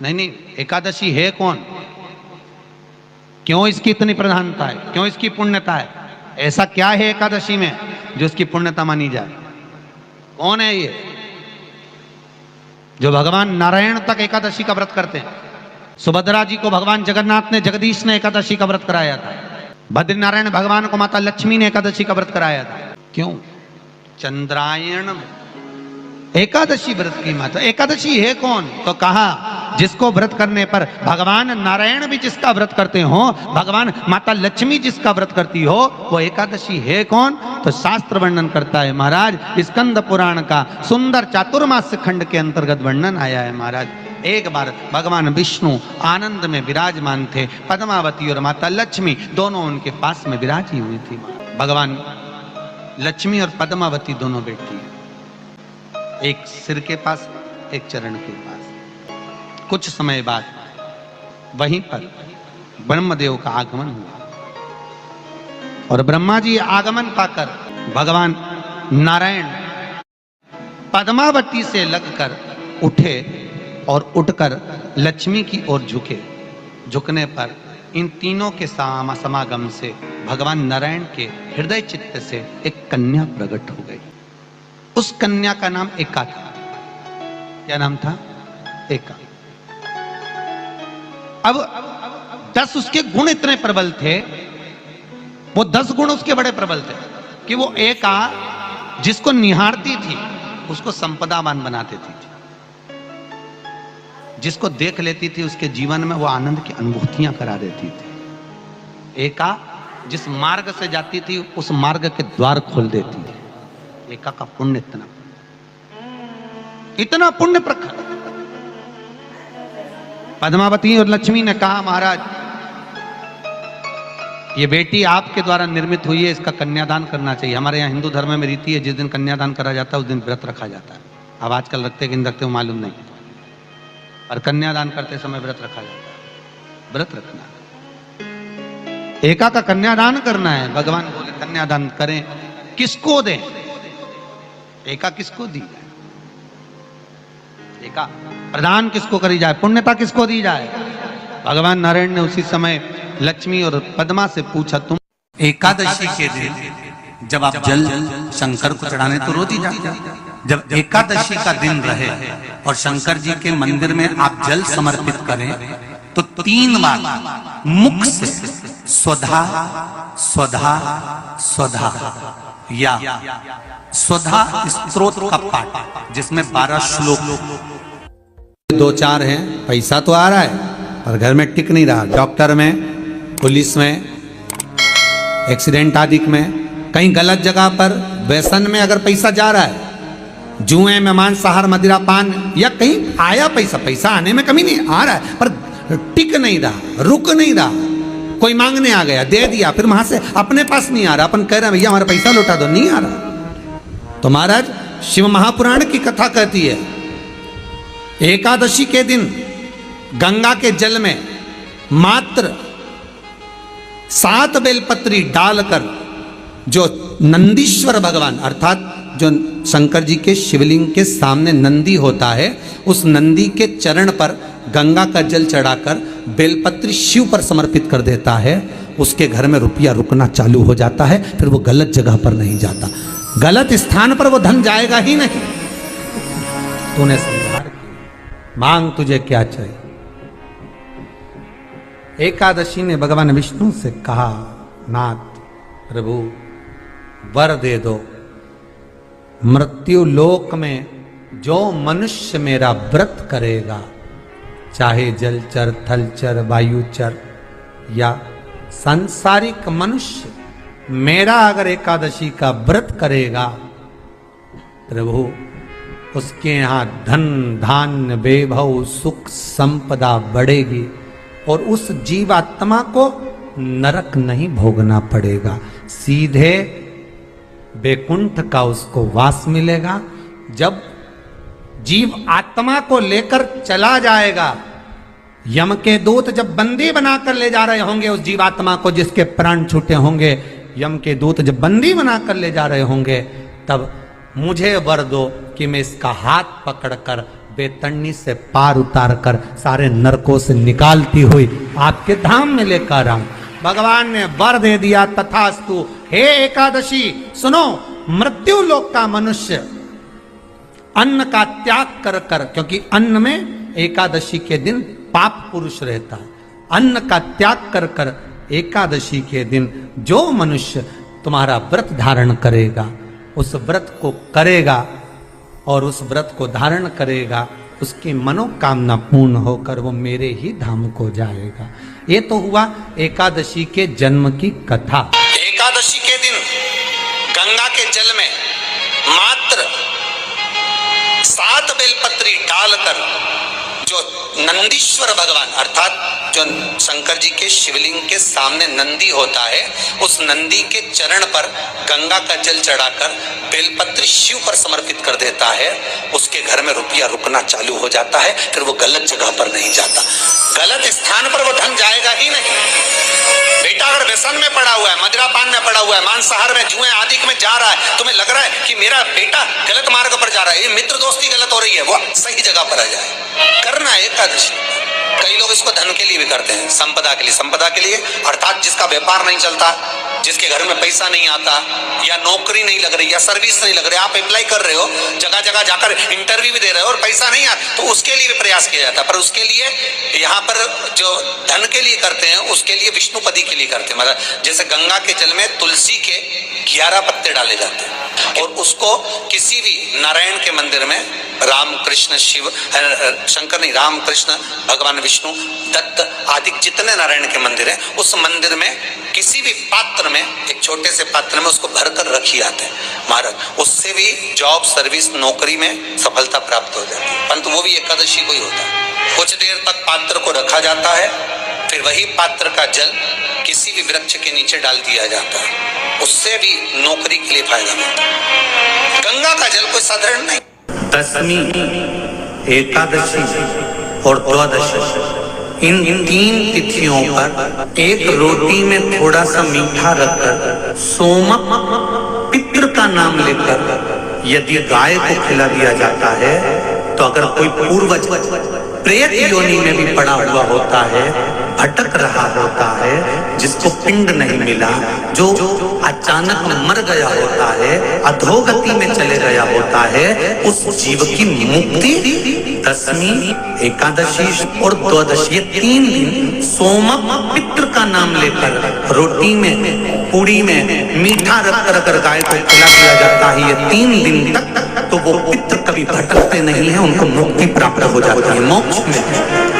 नहीं नहीं, एकादशी है कौन, क्यों इसकी इतनी प्रधानता है, क्यों इसकी पुण्यता है, ऐसा क्या है एकादशी में जो इसकी पुण्यता मानी जाए? कौन है ये जो भगवान नारायण तक एकादशी का व्रत करते हैं? सुभद्रा जी को भगवान जगन्नाथ ने, जगदीश ने एकादशी का व्रत कराया था। बद्रीनारायण भगवान को माता लक्ष्मी ने एकादशी का व्रत कराया था। क्यों? चंद्रायण एकादशी व्रत की माता। एकादशी है कौन? तो कहा जिसको व्रत करने पर भगवान नारायण भी जिसका व्रत करते हो, भगवान माता लक्ष्मी जिसका व्रत करती हो, वो एकादशी है कौन? तो शास्त्र वर्णन करता है महाराज, स्कंद पुराण का सुंदर चातुर्मास्य खंड के अंतर्गत वर्णन आया है महाराज। एक बार भगवान विष्णु आनंद में विराजमान थे, पद्मावती और माता लक्ष्मी दोनों उनके पास में विराजी हुई थी। भगवान लक्ष्मी और पद्मावती दोनों बैठी, एक सिर के पास, एक चरण के पास। कुछ समय बाद वहीं पर ब्रह्मदेव का आगमन हुआ और ब्रह्मा जी आगमन पाकर भगवान नारायण पद्मावती से लगकर उठे और उठकर लक्ष्मी की ओर झुके। झुकने पर इन तीनों के समागम से भगवान नारायण के हृदय चित्त से एक कन्या प्रकट हो गई। उस कन्या का नाम एका था। क्या नाम था? एका। अब 10 उसके गुण इतने प्रबल थे, वो 10 गुण उसके बड़े प्रबल थे कि वो एका जिसको निहारती थी उसको संपदावान बना देती थी, जिसको देख लेती थी उसके जीवन में वो आनंद की अनुभूतियां करा देती थी। एका जिस मार्ग से जाती थी उस मार्ग के द्वार खोल देती थी। एका का पुण्य इतना पुण्य प्रखर। पद्मावती और लक्ष्मी ने कहा महाराज ये बेटी आपके द्वारा निर्मित हुई है, इसका कन्यादान करना चाहिए। हमारे यहाँ हिंदू धर्म में रीति है, जिस दिन कन्यादान करा जाता है उस दिन व्रत रखा जाता है। अब आजकल रखते कि नहीं रखते मालूम नहीं, और कन्यादान करते समय व्रत रखा जाता है। व्रत रखना, एका का कन्यादान करना है। भगवान बोले कन्यादान करें, किसको दें? एका किसको दी जाए? एका प्रदान किसको करी जाए? पुण्यता किसको दी जाए? भगवान नारायण ने उसी समय लक्ष्मी और पद्मा से पूछा, तुम एकादशी के दिन जब आप जल शंकर को चढ़ाने तो रोज ही जाते, जब एकादशी का दिन रहे और शंकर जी के मंदिर में आप जल समर्पित करें तो 3 बार मुख से स्वधा स्वधा स्वधा या स्वधा स्तोत्र का पाठ, जिसमें 12 श्लोक 2-4 हैं। पैसा तो आ रहा है पर घर में टिक नहीं रहा। डॉक्टर में, पुलिस में, एक्सीडेंट आदि में, कहीं गलत जगह पर व्यसन में अगर पैसा जा रहा है, जुए में, मांसाहार, मदिरा पान, या कहीं आया पैसा आने में कमी नहीं, आ रहा है पर टिक नहीं रहा, रुक नहीं रहा। कोई मांगने आ गया, दे दिया, फिर वहां से अपने पास नहीं आ रहा, अपन कह रहे हैं भैया हमारा पैसा लौटा दो, नहीं आ रहा। तो महाराज शिव महापुराण की कथा कहती है एकादशी के दिन गंगा के जल में मात्र 7 बेलपत्री डालकर जो नंदीश्वर भगवान अर्थात जो शंकर जी के शिवलिंग के सामने नंदी होता है, उस नंदी के चरण पर गंगा का जल चढ़ाकर बेलपत्री शिव पर समर्पित कर देता है, उसके घर में रुपया रुकना चालू हो जाता है। फिर वो गलत जगह पर नहीं जाता, गलत स्थान पर वो धन जाएगा ही नहीं। तूने समझा, मांग तुझे क्या चाहिए। एकादशी ने भगवान विष्णु से कहा, नाथ प्रभु वर दे दो, मृत्यु लोक में जो मनुष्य मेरा व्रत करेगा, चाहे जलचर, थलचर, वायुचर या सांसारिक मनुष्य, मेरा अगर एकादशी का व्रत करेगा, प्रभु उसके यहाँ धन धान्य वैभव सुख संपदा बढ़ेगी और उस जीवात्मा को नरक नहीं भोगना पड़ेगा, सीधे वैकुंठ का उसको वास मिलेगा। जब जीव आत्मा को लेकर चला जाएगा, यम के दूत जब बंदी बनाकर ले जा रहे होंगे उस जीवात्मा को जिसके प्राण छूटे होंगे, यम के दूत जब बंदी बनाकर ले जा रहे होंगे, तब मुझे वर दो कि मैं इसका हाथ पकड़कर बेतरनी से पार उतार कर सारे नरकों से निकालती हुई आपके धाम में लेकर आऊं। भगवान ने वर दे दिया, तथास्तु। हे एकादशी सुनो, मृत्यु लोक का मनुष्य अन्न का त्याग कर कर, क्योंकि अन्न में एकादशी के दिन पाप पुरुष रहता है, अन्न का त्याग कर कर एकादशी के दिन जो मनुष्य तुम्हारा व्रत धारण करेगा, उस व्रत को करेगा और उस व्रत को धारण करेगा, उसकी मनोकामना पूर्ण होकर वो मेरे ही धाम को जाएगा। ये तो हुआ एकादशी के जन्म की कथा। एकादशी के दिन गंगा के जल में मात्र 7 बेलपत्री डालकर जो नंदीश्वर भगवान अर्थात जो शंकर जी के शिवलिंग के सामने नंदी होता है, उस नंदी के चरण पर गंगा का जल चढ़ाकर बेलपत्री शिव पर समर्पित कर देता है, उसके घर में रुपया रुकना चालू हो जाता है। फिर वो गलत जगह पर नहीं जाता, गलत स्थान पर वो धन जाएगा ही नहीं। बेटा अगर व्यसन में पड़ा हुआ है, मदिरा पान में पड़ा हुआ है, मांसाहार में, जुए आदि में जा रहा है, तुम्हें लग रहा है कि मेरा बेटा गलत मार्ग पर जा रहा है, ये मित्र दोस्ती गलत हो रही है, वो सही जगह पर आ जाए। करना है एकादशी। कई लोग इसको धन के लिए भी करते हैं, संपदा के लिए। संपदा के लिए अर्थात जिसका व्यापार नहीं चलता, जिसके घर में पैसा नहीं आता, या नौकरी नहीं लग रही, या सर्विस नहीं लग रही, आप अप्लाई कर रहे हो, जगह जगह जाकर इंटरव्यू भी दे रहे हो और पैसा नहीं आता, तो उसके लिए भी प्रयास किया जाता है। पर उसके लिए यहाँ पर जो धन के लिए करते हैं, उसके लिए विष्णुपदी के लिए करते हैं। मतलब जैसे गंगा के जल में तुलसी के 11 पत्ते डाले जाते हैं और उसको किसी भी नारायण के मंदिर में, राम कृष्ण शिव शंकर नहीं, राम कृष्ण भगवान विष्णु दत्त आदि जितने नारायण के मंदिर हैं, उस मंदिर में किसी भी पात्र में, एक छोटे से पात्र में उसको भरकर रखी जाते हैं महाराज। उससे भी जॉब सर्विस नौकरी में सफलता प्राप्त हो जाती है। परंतु वो भी एकादशी को ही होता है। कुछ देर तक पात्र को रखा जाता है, फिर वही पात्र का जल किसी भी वृक्ष के नीचे डाल दिया जाता है, उससे भी नौकरी के लिए फायदा मिलता है। गंगा का जल कोई साधारण नहीं। दशमी, एकादशी और द्वादशी, इन 3 तिथियों पर एक रोटी में थोड़ा सा मीठा रखकर सोमक पितृ का नाम लेकर यदि गाय को खिला दिया जाता है, तो अगर कोई पूर्वज प्रेत योनि में भी पड़ा हुआ होता है, भटक रहा होता है, जिसको पिंड नहीं मिला, जो अचानक मर गया होता है, अधोगति में चले गया होता है, उस जीव की मुक्ति दशमी, एकादशी और द्वादशी, 3 दिन सोमक पितृ का नाम लेकर रोटी में, पूड़ी में मीठा रखकर अगर गाय को खिला दिया जाता है ये 3 दिन तक, तो वो पितृ कभी भटकते नहीं है, उनको मुक्ति प्राप्त हो जाती है, मोक्ष में।